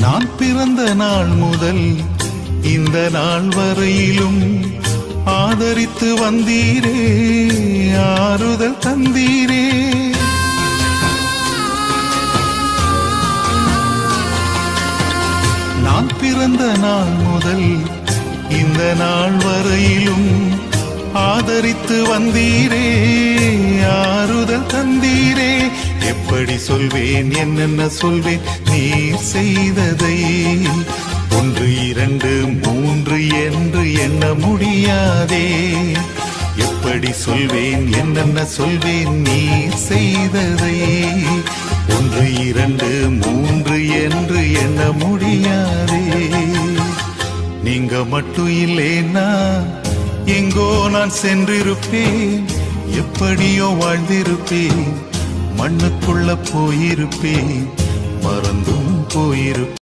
நான் பிறந்த நாள் முதல் இந்த நாள் வரையிலும் ஆதரித்து வந்தீரே, ஆறுதல் தந்தீரே. நான் பிறந்த நாள் முதல் இந்த நாள் வரையிலும் ஆதரித்து வந்தீரே, ஆறுதல் தந்தீரே. எப்படி சொல்வேன், என்னென்ன சொல்வேன் நீர் செய்ததை? 1 2 3 என்று எண்ண முடியாதே. எப்படி சொல்வேன், என்னென்ன சொல்வேன் நீர் செய்ததை? 1 2 3 என்று எண்ண முடியாதே. நீங்க மட்டும் இல்லேன்னா எங்கோ நான் சென்றிருப்பேன், எப்படியோ வாழ்ந்திருப்பேன், மண்ணுக்குள்ள போயிருப்பேன், மறந்தும் போயிருப்பேன்.